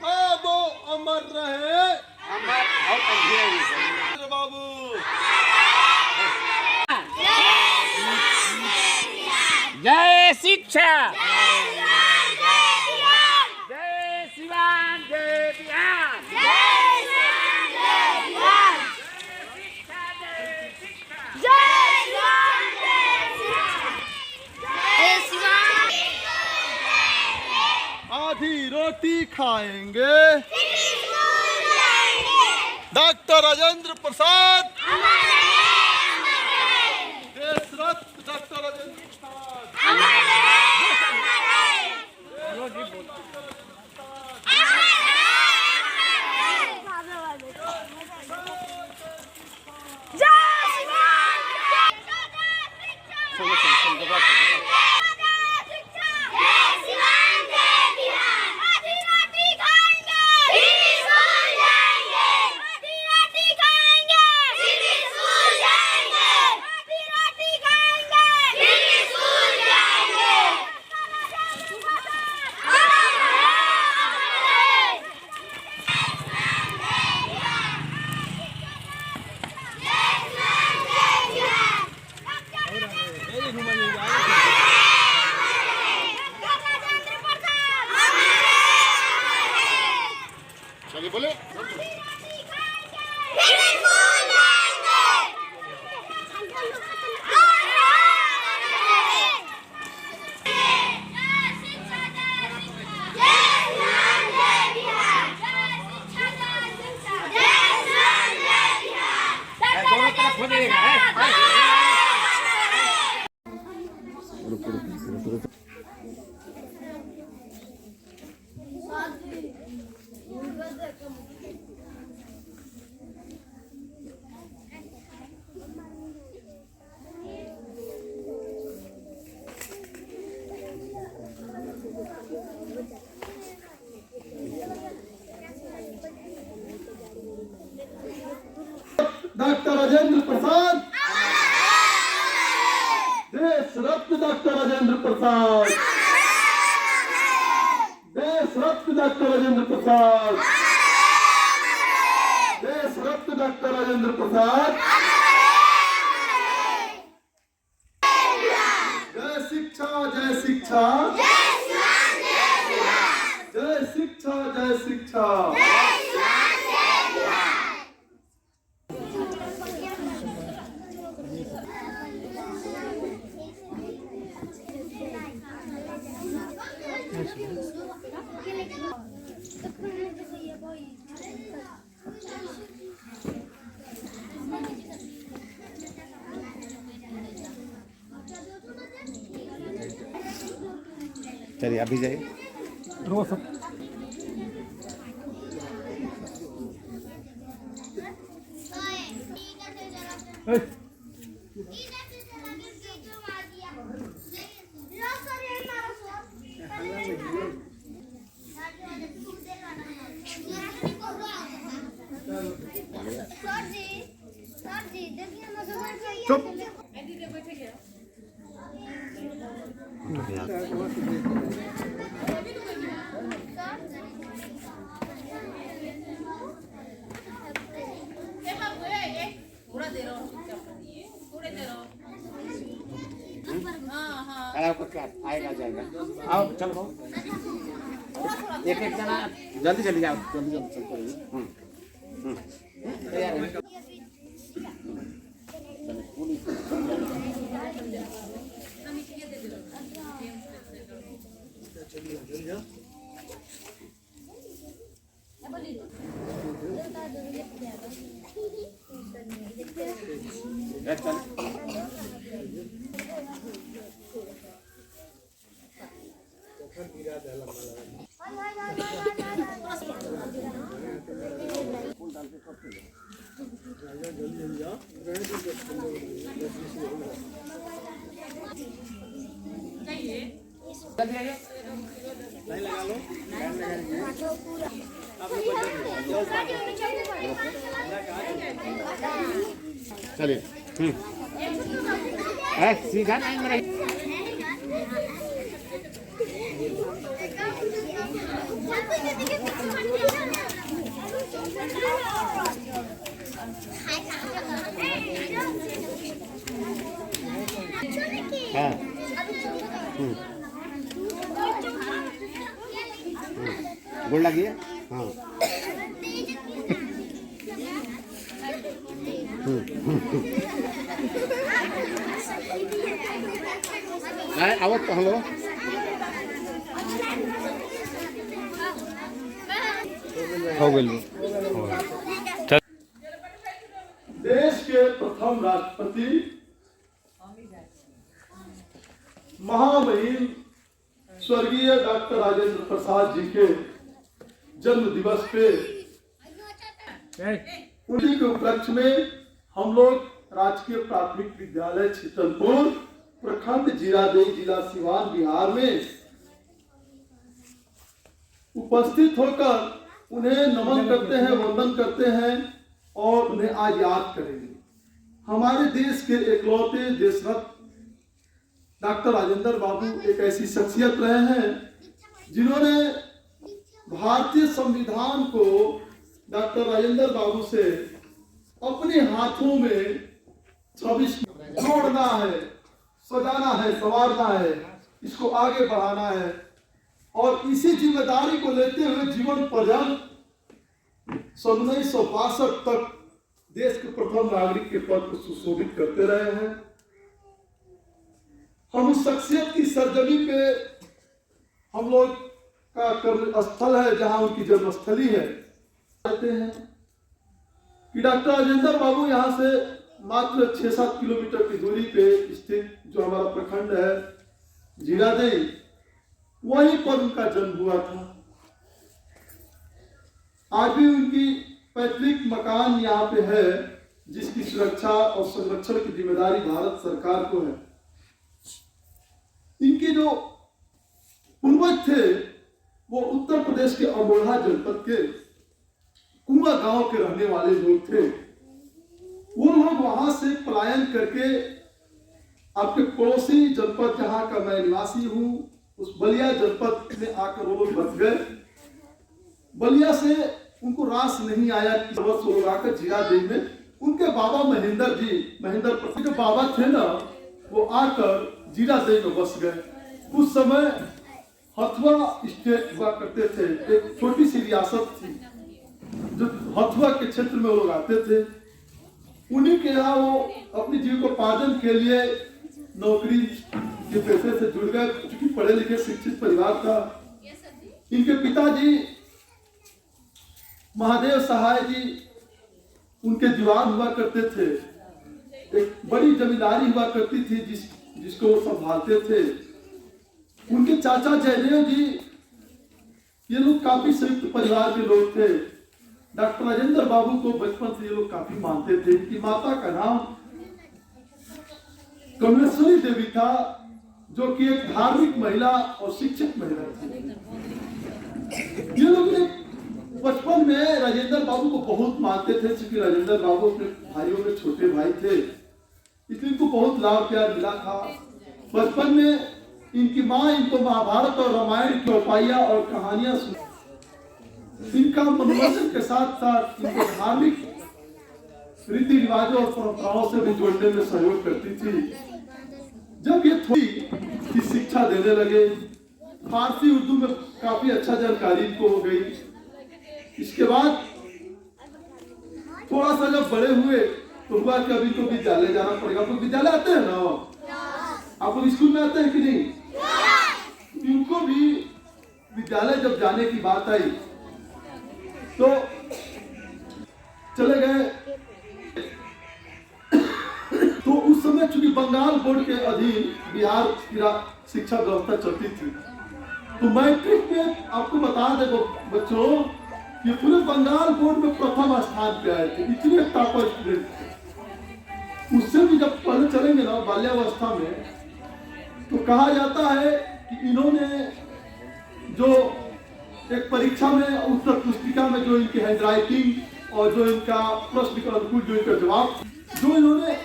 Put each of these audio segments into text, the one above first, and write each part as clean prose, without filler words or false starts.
बाबू अमर रहे, अमर और अंधेरे बाबू। जय शिक्षा, जय शिवान, जय बिहार, आधी रोटी खाएंगे, डॉक्टर राजेंद्र प्रसाद, देश रत्न डॉक्टर राजेंद्र प्रसाद। चलिए बोले, दोनों तरफ हो जाएगा। डॉक्टर राजेंद्र प्रसाद, देश रत्न डॉक्टर राजेंद्र प्रसाद, देश रत्न डॉक्टर राजेंद्र प्रसाद, देश रत्न डॉक्टर राजेंद्र प्रसाद। जय शिक्षा, जय शिक्षा, जय शिक्षा, जय शिक्षा। चलिए अभी जाइए। चुप। आएगा जाएगा। आओ चलो, एक एक जना जल्दी जल्दी जाओ, जल्दी जल्दी चलते रहिए। चलिए सीधा नहीं हाँ गोड़ लगी है हाँ आवत तो हेलो हो गई देश के प्रथम राष्ट्रपति महामहिम स्वर्गीय डॉक्टर राजेंद्र प्रसाद जी के जन्म दिवस पे उन्हीं के उपलक्ष्य में हम लोग राजकीय प्राथमिक विद्यालय छितनपुर प्रखंड जीरादेई जिला सिवान बिहार में उपस्थित होकर उन्हें नमन करते हैं, वंदन करते हैं और उन्हें आज याद करेंगे। हमारे देश के एकलौते देशरत्न डॉक्टर राजेंद्र बाबू एक ऐसी शख्सियत रहे हैं जिन्होंने भारतीय संविधान को डॉक्टर राजेंद्र बाबू से अपने हाथों में जोड़ना है, सजाना है, संवारना है, इसको आगे बढ़ाना है और इसी जिम्मेदारी को लेते हुए जीवन पर्यंत 1962 तक देश के प्रथम नागरिक के पद को सुशोभित करते रहे हैं। हम उस शख्सियत की सरजमी पे हम लोग का कर्म स्थल है जहां उनकी जन्मस्थली है। कहते हैं कि डॉक्टर राजेंद्र बाबू यहाँ से मात्र 6-7 किलोमीटर की दूरी पे स्थित जो हमारा प्रखंड है जीरादेई, वहीं पर उनका जन्म हुआ था। आज भी उनकी पैतृक मकान यहाँ पे है जिसकी सुरक्षा और संरक्षण की जिम्मेदारी भारत सरकार को है। इनके जो पूर्वज थे वो उत्तर प्रदेश के अमरोहा जनपद के कुआ गांव के रहने वाले लोग थे। वो लोग वहां से पलायन करके आपके पड़ोसी जनपद जहां का मैं निवासी हूं उस बलिया जनपद में आकर वो लोग बस गए। बलिया से उनको रास नहीं आया कि वो लोग आकर जीरादेई में उनके बाबा महेंद्र प्रसाद के बाबा थे ना, वो आकर जीरादेई में बस गए। उस समय हथुआ स्टेट हुआ करते थे, एक छोटी सी रियासत थी जो हथुआ के क्षेत्र में वो लोग आते थे। उन्हीं के यहाँ वो अपनी जीविकोपार्जन के लिए नौकरी के पैसे से जुड़ गए, क्योंकि पढ़े लिखे शिक्षित परिवार था। इनके पिताजी महादेव सहाय जी उनके दीवान हुआ करते थे। एक बड़ी जमींदारी हुआ करती थी जिसको वो संभालते थे। उनके चाचा जयदेव जी, ये लोग काफी संयुक्त परिवार के लोग थे। डॉक्टर राजेंद्र बाबू को बचपन से ये लोग काफी मानते थे। इनकी माता का नाम कमलेश्वरी देवी था, जो कि एक धार्मिक महिला और शिक्षित महिला थी। ये लोग बचपन में राजेंद्र बाबू को बहुत मानते थे, क्योंकि राजेंद्र बाबू अपने भाइयों में छोटे भाई थे, इसलिए इनको बहुत लाभ प्यार मिला था। बचपन में इनकी माँ इनको महाभारत और रामायण की चौपाइयाँ और कहानियां इनका मनोरंजन के साथ साथ इनको धार्मिक रीति रिवाजों और परंपराओं से भी जोड़ने में सहयोग करती थी। जब ये थोड़ी सी शिक्षा देने लगे, फारसी उर्दू में काफी अच्छा जानकारी इनको हो गई। इसके बाद थोड़ा सा जब बड़े हुए तो हुआ कि अभी तो विद्यालय जाना पड़ेगा। आप लोग विद्यालय आते हैं ना? आप लोग स्कूल में आते हैं कि नहीं? इनको भी विद्यालय जब जाने की बात आई तो चले गए। तो उस समय चूंकि बंगाल बोर्ड के अधीन बिहार की शिक्षा व्यवस्था चलती थी, तो मैट्रिक में आपको बता दे बच्चों कि पूरे बंगाल बोर्ड में प्रथम स्थान पे आए थे। इतने टॉपर स्टूडेंट थे। उससे भी जब पहले चलेंगे ना बाल्यावस्था में, तो कहा जाता है कि इन्होंने जो एक परीक्षा में उत्तर पुस्तिका में जो इनकी हैंड राइटिंग और जो इनका प्रश्न के अनुकूल जो इनका जवाब, जो इन्होंने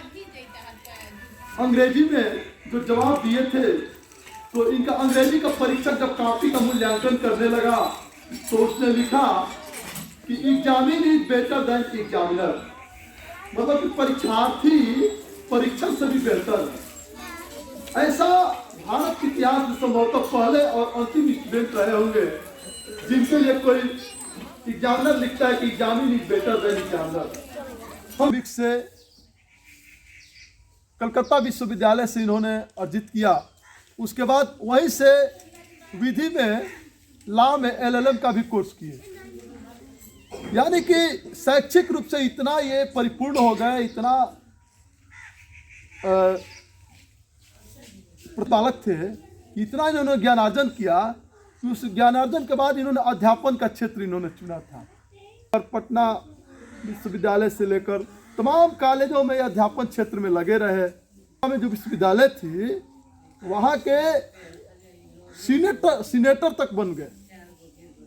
अंग्रेजी में जो जवाब दिए थे, तो इनका अंग्रेजी का परीक्षक जब कॉपी का मूल्यांकन करने लगा तो उसने लिखा कि examine is better than examiner, मतलब कि परीक्षार्थी परीक्षण से भी बेहतर है। ऐसा भारत के इतिहास में संभवतः पहले और अंतिम स्टूडेंट रहे होंगे जिनसे ये कोई एग्जामिनर लिखता है कि examine is better than examiner. हम से कलकत्ता विश्वविद्यालय से इन्होंने अर्जित किया। उसके बाद वहीं से विधि में लॉ में LLM का भी कोर्स किए। यानी कि शैक्षिक रूप से इतना ये परिपूर्ण हो गए, इतना प्रतालक थे, इतना इन्होंने ज्ञानार्जन किया कि उस ज्ञानार्जन के बाद इन्होंने अध्यापन का क्षेत्र इन्होंने चुना था। और पटना विश्वविद्यालय से लेकर तमाम कॉलेजों में अध्यापन क्षेत्र में लगे रहे। में जो विश्वविद्यालय थी वहाँ के सीनेटर तक बन गए।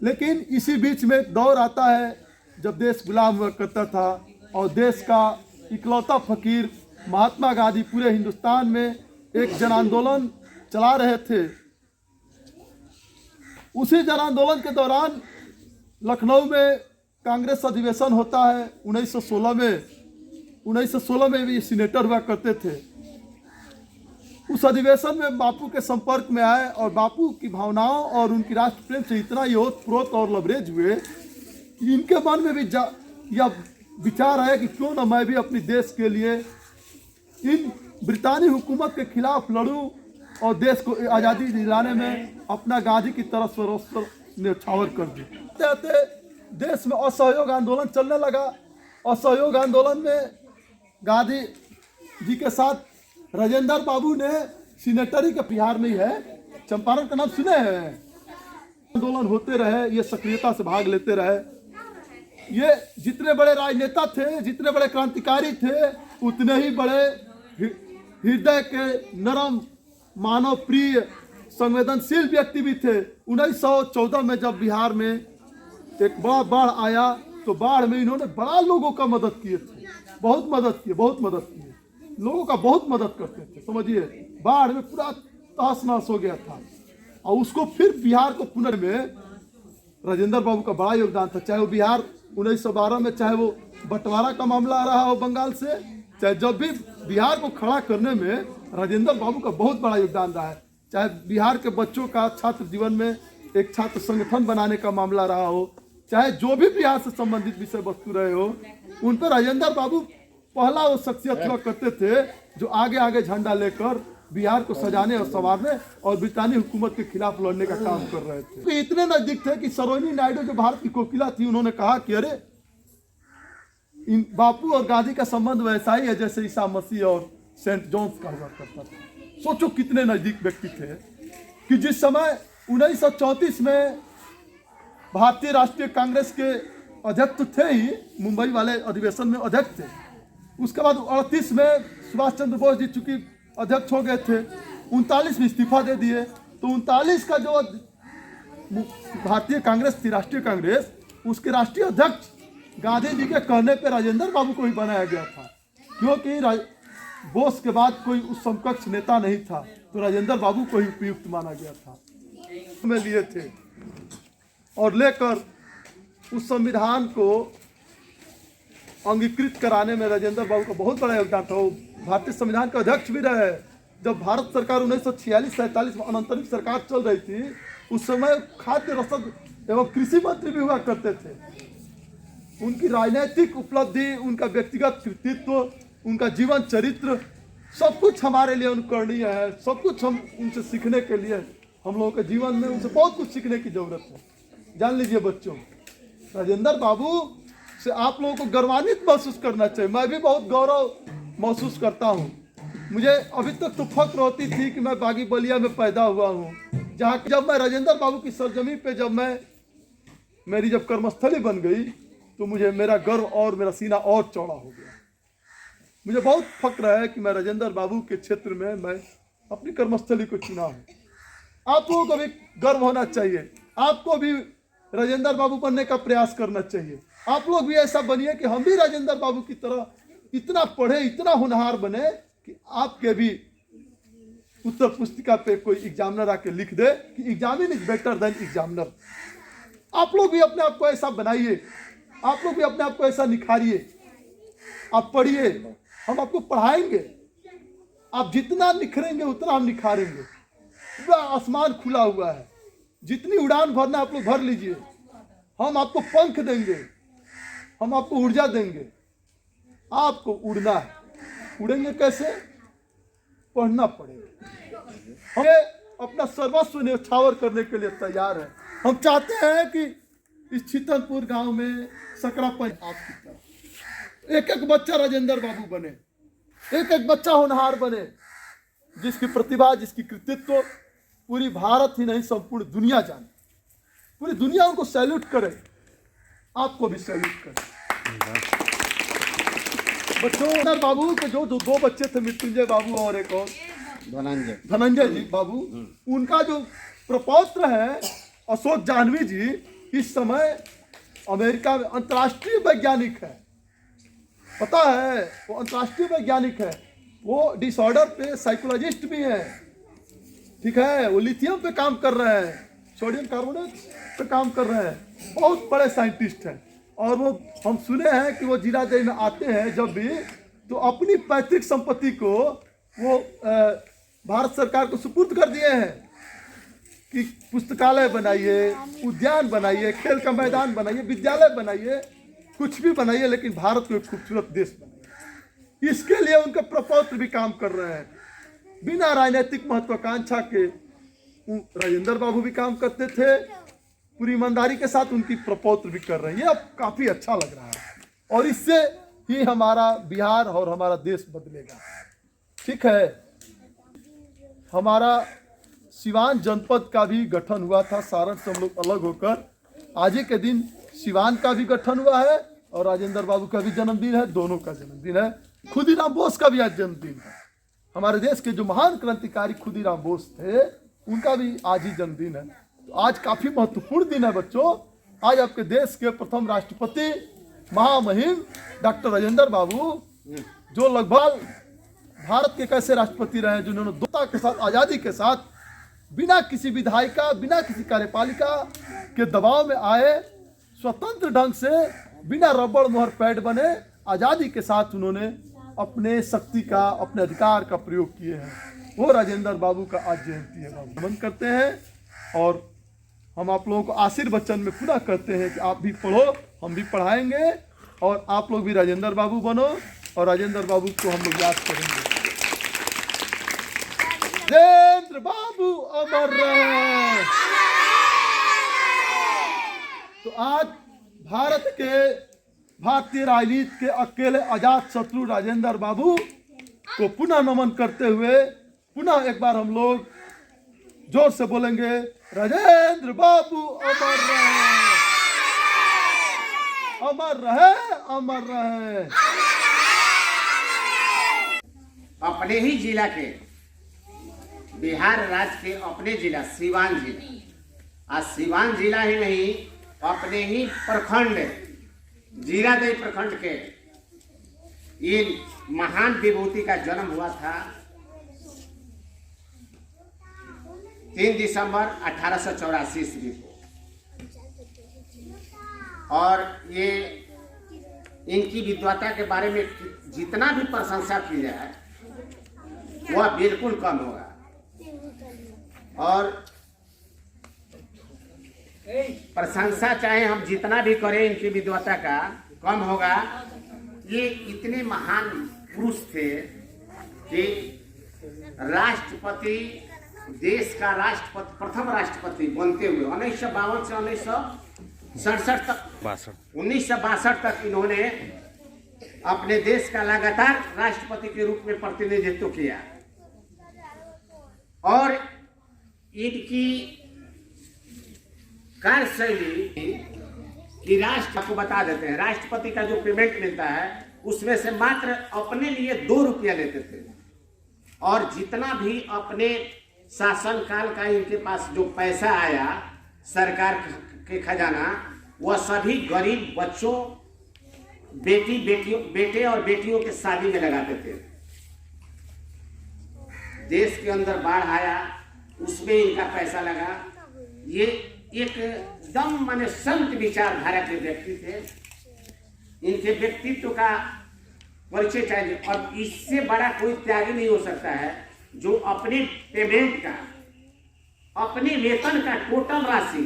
लेकिन इसी बीच में एक दौर आता है जब देश गुलाम हुआ करता था और देश का इकलौता फकीर महात्मा गांधी पूरे हिंदुस्तान में एक जन आंदोलन चला रहे थे। उसी जन आंदोलन के दौरान लखनऊ में कांग्रेस अधिवेशन होता है 1916 में भी सीनेटर हुआ करते थे। उस अधिवेशन में बापू के संपर्क में आए और बापू की भावनाओं और उनकी राष्ट्र प्रेम से इतना योतप्रोत और लबरेज हुए कि इनके मन में भी यह विचार आया कि क्यों न मैं भी अपने देश के लिए इन ब्रितानी हुकूमत के खिलाफ लड़ूं और देश को आज़ादी दिलाने में अपना गांधी की तरह सर्वस्व न्यौछावर कर दूं। देश में असहयोग आंदोलन चलने लगा। असहयोग आंदोलन में गांधी जी के साथ राजेंद्र बाबू ने सीनेटरी के बिहार में ही है, चंपारण का नाम सुने हैं। आंदोलन होते रहे, ये सक्रियता से भाग लेते रहे। ये जितने बड़े राजनेता थे, जितने बड़े क्रांतिकारी थे, उतने ही बड़े हृदय के नरम, मानव प्रिय, संवेदनशील व्यक्ति भी थे। 1914 में जब बिहार में एक बड़ा बाढ़ आया तो बाढ़ में इन्होंने बड़ा लोगों का मदद किए थे, बहुत मदद किए, लोगों का बहुत मदद करते थे। समझिए, बाढ़ में पूरा तहस नहस हो गया था और उसको फिर बिहार को पुनर्में राजेंद्र बाबू का बड़ा योगदान था। चाहे वो बिहार 1912 में, चाहे वो बंटवारा का मामला रहा हो बंगाल से, चाहे जब भी बिहार को खड़ा करने में राजेंद्र बाबू का बहुत बड़ा योगदान रहा है। चाहे बिहार के बच्चों का छात्र जीवन में एक छात्र संगठन बनाने का मामला रहा हो, चाहे जो भी बिहार से संबंधित विषय वस्तु रहे हो, उन पर राजेंद्र बाबू पहला वो शख्सियत हुआ करते थे जो आगे आगे झंडा लेकर बिहार को सजाने और संवारने और ब्रितानी हुकूमत के खिलाफ लड़ने का काम कर रहे थे। तो इतने नजदीक थे कि सरोजिनी नायडू जो भारत की कोकिला थी, उन्होंने कहा कि अरे इन बापू और गांधी का संबंध वैसा ही है जैसे ईसा मसीह और सेंट जॉन्स का हुआ करता था। सोचो कितने नजदीक व्यक्ति थे कि जिस समय 1934 में भारतीय राष्ट्रीय कांग्रेस के अध्यक्ष थे ही, मुंबई वाले अधिवेशन में अध्यक्ष थे। उसके बाद 38 में सुभाष चंद्र बोस जी चूंकि अध्यक्ष हो गए थे, 39 में इस्तीफा दे दिए। तो 39 का जो भारतीय कांग्रेस थी, राष्ट्रीय कांग्रेस, उसके राष्ट्रीय अध्यक्ष गांधी जी के कहने पर राजेंद्र बाबू को ही बनाया गया था, क्योंकि बोस के बाद कोई उस समकक्ष नेता नहीं था, तो राजेंद्र बाबू को ही उपयुक्त माना गया था। में लिए थे और लेकर उस संविधान को अंगीकृत कराने में राजेंद्र बाबू का बहुत बड़ा योगदान था। वो भारतीय संविधान के अध्यक्ष भी रहे। जब भारत सरकार 1946-47 में अनंतरिम सरकार चल रही थी, उस समय खाद्य रसद एवं कृषि मंत्री भी हुआ करते थे। उनकी राजनीतिक उपलब्धि, उनका व्यक्तिगत कृतित्व, उनका जीवन चरित्र, सब कुछ हमारे लिए अनुकरणीय है। सब कुछ हम उनसे सीखने के लिए, हम लोगों के जीवन में उनसे बहुत कुछ सीखने की जरूरत है। जान लीजिए बच्चों, राजेंद्र बाबू से आप लोगों को गौरवान्वित महसूस करना चाहिए। मैं भी बहुत गौरव महसूस करता हूँ। मुझे अभी तक तो फक्र होती थी कि मैं बागी बलिया में पैदा हुआ हूँ, जहाँ जब मैं राजेंद्र बाबू की सरजमी पे मेरी जब कर्मस्थली बन गई तो मुझे मेरा गर्व और मेरा सीना और चौड़ा हो गया। मुझे बहुत फक्र है कि मैं राजेंद्र बाबू के क्षेत्र में मैं अपनी कर्मस्थली को चुना हूँ। आप लोगों को भी गर्व होना चाहिए। आपको भी राजेंद्र बाबू बनने का प्रयास करना चाहिए। आप लोग भी ऐसा बनिए कि हम भी राजेंद्र बाबू की तरह इतना पढ़े, इतना होनहार बने कि आपके भी उत्तर पुस्तिका पे कोई एग्जामिनर आके लिख दे कि examine is better than examiner. आप लोग भी अपने आप को ऐसा बनाइए, आप लोग भी अपने आप को ऐसा निखारिए। आप पढ़िए, हम आपको पढ़ाएंगे, आप जितना निखरेंगे उतना हम निखारेंगे। पूरा आसमान खुला हुआ है, जितनी उड़ान भरना आप लोग भर लीजिए। हम आपको पंख देंगे, हम आपको ऊर्जा देंगे। आपको उड़ना है, उड़ेंगे कैसे? पढ़ना पड़ेगा। हमें अपना सर्वस्व न्यौछावर करने के लिए तैयार है। हम चाहते हैं कि इस छितनपुर गांव में सकरापन आपकी तरह एक एक बच्चा राजेंद्र बाबू बने, एक एक बच्चा होनहार बने, जिसकी प्रतिभा, जिसकी कृतित्व पूरी भारत ही नहीं संपूर्ण दुनिया जाने, पूरी दुनिया उनको सैल्यूट करे, आपको भी सैल्यूट करे। बच्चों, बाबू के जो दो बच्चे थे, मृत्युंजय बाबू और एक और धनंजय जी बाबू, उनका जो प्रपौत्र है अशोक जाह्नवी जी, इस समय अमेरिका में अंतर्राष्ट्रीय वैज्ञानिक है। पता है, वो अंतर्राष्ट्रीय वैज्ञानिक है। वो डिसऑर्डर पे साइकोलॉजिस्ट भी है, ठीक है। वो लिथियम पे काम कर रहे हैं, सोडियम कार्बोनेट पे काम कर रहे हैं, बहुत बड़े साइंटिस्ट हैं। और वो हम सुने हैं कि वो जीरादेई में आते हैं जब भी, तो अपनी पैतृक संपत्ति को वो भारत सरकार को सुपुर्द कर दिए हैं कि पुस्तकालय बनाइए, उद्यान बनाइए, खेल का मैदान बनाइए, विद्यालय बनाइए, कुछ भी बनाइए, लेकिन भारत को एक खूबसूरत देश बनाइए। इसके लिए उनके प्रपौत्र भी काम कर रहे हैं, बिना राजनीतिक महत्वाकांक्षा के। राजेंद्र बाबू भी काम करते थे, पूरी ईमानदारी के साथ उनकी प्रपौत्र भी कर रहे हैं। ये अब काफ़ी अच्छा लग रहा है, और इससे ही हमारा बिहार और हमारा देश बदलेगा। ठीक है, हमारा सिवान जनपद का भी गठन हुआ था, सारण से हम लोग अलग होकर। आज ही के दिन सिवान का भी गठन हुआ है, और राजेंद्र बाबू का भी जन्मदिन है, दोनों का जन्मदिन है। खुदीराम बोस का भी आज जन्मदिन है। हमारे देश के जो महान क्रांतिकारी खुदीराम बोस थे, उनका भी आज ही जन्मदिन है। तो आज काफ़ी महत्वपूर्ण दिन है बच्चों। आज आपके देश के प्रथम राष्ट्रपति महामहिम डॉक्टर राजेंद्र बाबू, जो लगभग भारत के कैसे राष्ट्रपति रहे, जिन्होंने दोता के साथ, आज़ादी के साथ, बिना किसी विधायिका, बिना किसी कार्यपालिका के दबाव में आए, स्वतंत्र ढंग से, बिना रबड़ मोहर पैड बने, आज़ादी के साथ उन्होंने अपने शक्ति का, अपने अधिकार का प्रयोग किए हैं। वो राजेंद्र बाबू का आज जयंती है। नमन करते हैं, और हम आप लोगों को आशीर्वचन में पूरा करते हैं कि आप भी पढ़ो, हम भी पढ़ाएंगे, और आप लोग भी राजेंद्र बाबू बनो, और राजेंद्र बाबू को हम लोग याद करेंगे। राजेंद्र बाबू अमर रहे। तो आज भारतीय राजनीति के अकेले अजात शत्रु राजेंद्र बाबू को पुनः नमन करते हुए, पुनः एक बार हम लोग जोर से बोलेंगे, राजेंद्र बाबू अमर रहे, अमर रहे, अमर रहे। अपने ही जिला के, बिहार राज्य के अपने जिला सिवान जिला, आज सिवान जिला ही नहीं, अपने ही प्रखंड जीरादेई प्रखंड के ये महान विभूति का जन्म हुआ था 3 दिसंबर 1884 ईस्वी को। और ये इनकी विद्वता के बारे में जितना भी प्रशंसा की जाए वह बिल्कुल कम होगा, और प्रशंसा चाहे हम जितना भी करें इनकी विद्वता का, कम होगा। ये इतने महान पुरुष थे कि राष्ट्रपति, देश का राष्ट्रपति, प्रथम राष्ट्रपति बनते हुए 1952 से 1967 तक, 1962 तक इन्होंने अपने देश का लगातार राष्ट्रपति के रूप में प्रतिनिधित्व किया। और इनकी कार्यशैली कि राष्ट्र, आपको बता देते हैं, राष्ट्रपति का जो पेमेंट मिलता है उसमें से मात्र अपने लिए 2 रुपया लेते थे, और जितना भी अपने शासनकाल का इनके पास जो पैसा आया सरकार के खजाना, वह सभी गरीब बच्चों, बेटे और बेटियों के शादी में लगाते थे। देश के अंदर बाढ़ आया, उसमें इनका पैसा लगा। ये एकदम माने संत विचारधारा के व्यक्ति थे। इनके व्यक्तित्व का परिचय चाहिए और इससे बड़ा कोई त्यागी नहीं हो सकता है जो अपने पेमेंट का, अपने वेतन का टोटल राशि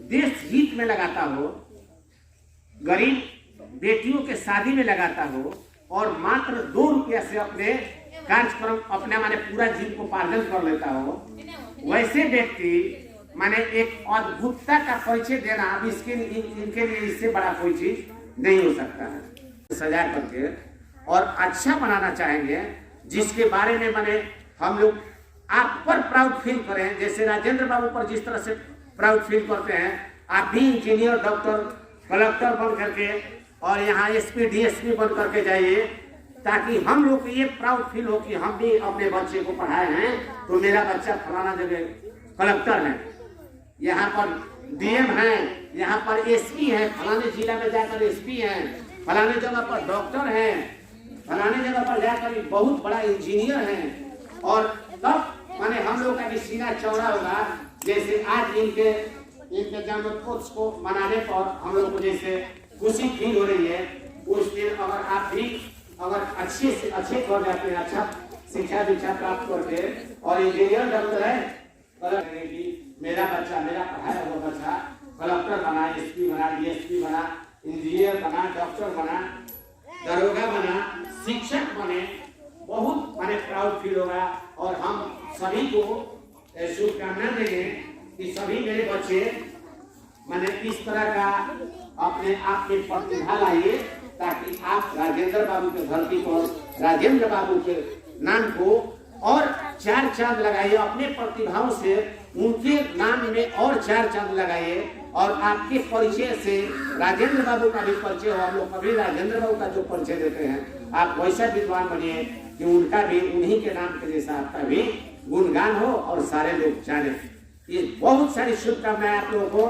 देश हित में लगाता हो, गरीब बेटियों के शादी में लगाता हो और मात्र 2 रुपया से अपने कार्यक्रम अपने माने पूरा जीविकोपार्जन कर लेता हो। वैसे व्यक्ति माने एक अद्भुतता का परिचय देना अब इनके लिए इससे बड़ा कोई चीज नहीं हो सकता है। सजा करके और अच्छा बनाना चाहेंगे जिसके बारे में माने हम लोग आप पर प्राउड फील करें। जैसे राजेंद्र बाबू पर जिस तरह से प्राउड फील करते हैं, आप भी इंजीनियर, डॉक्टर, कलेक्टर बन करके और यहाँ एसपी डीएसपी बन करके जाइए, ताकि हम लोग को ये प्राउड फील हो कि हम भी अपने बच्चे को पढ़ाए हैं तो मेरा बच्चा फलाना जगह कलेक्टर है, यहाँ पर डीएम है, यहाँ पर एसपी है, फलाने जिला में जाकर एसपी है, फलाने जगह पर डॉक्टर है, फलाने जगह पर जाकर बहुत बड़ा इंजीनियर है। और तब माने हम लोग का भी सीना चौड़ा होगा। जैसे आज इनके जन्मोत्सव को मनाने पर हम लोग को जैसे खुशी फील हो रही है, उस दिन अगर आप भी अगर अच्छे से अच्छे कर जाते हैं, अच्छा शिक्षा दीक्षा प्राप्त करके और इंजीनियर डॉक्टर है, मेरा बच्चा, मेरा पढ़ाया हुआ बच्चा कलेक्टर बना, एसपी बना, डीएसपी बना, इंजीनियर बना, डॉक्टर बना, दरोगा बना, शिक्षक बने, बहुत माने प्राउड फील होगा। और हम सभी को शुभकामना देंगे कि सभी मेरे बच्चे माने इस तरह का अपने आप में प्रतिभा लाइए, ताकि आप राजेंद्र बाबू के धरती पर राजेंद्र बाबू के नाम को और 4 चांद लगाइए। अपने प्रतिभाओं से उनके नाम में और 4 चांद लगाइए और आपके परिचय से राजेंद्र बाबू का भी परिचय हो। हम लोग कभी राजेंद्र बाबू का जो परिचय देते हैं, आप वैसा विद्वान बनिए कि उनका भी, उन्हीं के नाम के जैसा आपका भी गुणगान हो और सारे लोग जाने। ये बहुत सारी शुभकामनाएं आप लोगों को।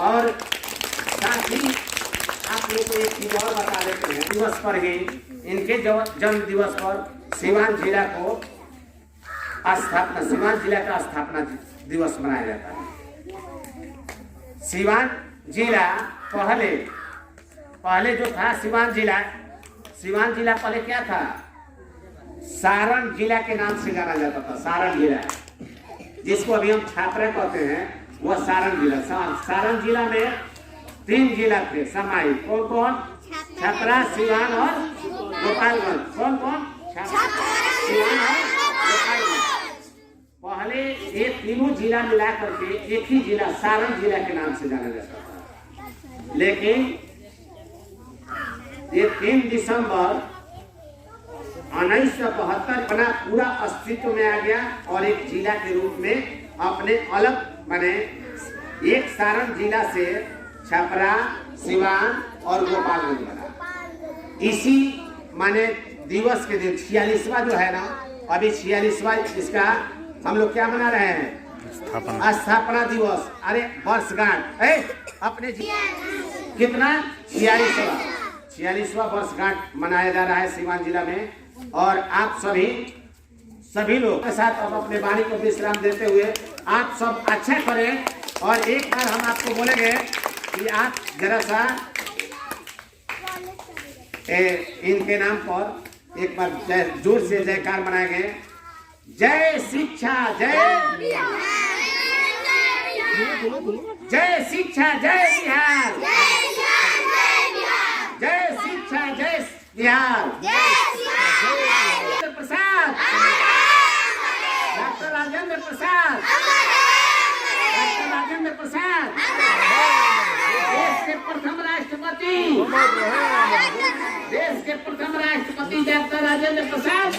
और साथ ही आप लोग को एक चीज और बता देते हैं, दिवस पर ही इनके जन्म दिवस पर सीवान जिला को सीवान जिला का स्थापना दिवस मनाया जाता है। सीवान जिला पहले जो था सीवान जिला पहले क्या था? सारण जिला के नाम से जाना जाता था। सारण जिला, जिसको अभी हम छात्रा कहते हैं, वह सारण जिला। सारण जिला में 3 जिला थे समाई। कौन कौन? छपरा, सीवान और गोपालगंज। कौन कौन? सीवान और गोपालगंज। पहले ये तीनों जिला मिला करके एक ही जिला सारण जिला के नाम से जाना जाता था। लेकिन ये 3 दिसंबर 1972 अपना पूरा अस्तित्व में आ गया और एक जिला के रूप में अपने अलग माने एक सारण जिला से छपरा, सीवान और गोपालगंज बना। इसी माने दिवस के दिन 46वां जो है ना, अभी 46वां इसका हम लोग क्या मना रहे हैं? स्थापना दिवस। अरे वर्षगांठ अपने कितना 46वां वर्षगांठ मनाया जा रहा है सीवान जिला में। और आप सभी लोग के साथ अब अपने वाणी को विश्राम देते हुए आप सब अच्छा करें। और एक बार हम आपको बोलेंगे कि आप जरा सा इनके नाम पर एक बार जोर से जयकार मनाएंगे। जय शिक्षा जय शिक्षा जय बिहार, जय शिक्षा जय बिहार। प्रसाद, डॉक्टर राजेंद्र प्रसाद, देश के प्रथम राष्ट्रपति, डॉक्टर राजेंद्र प्रसाद।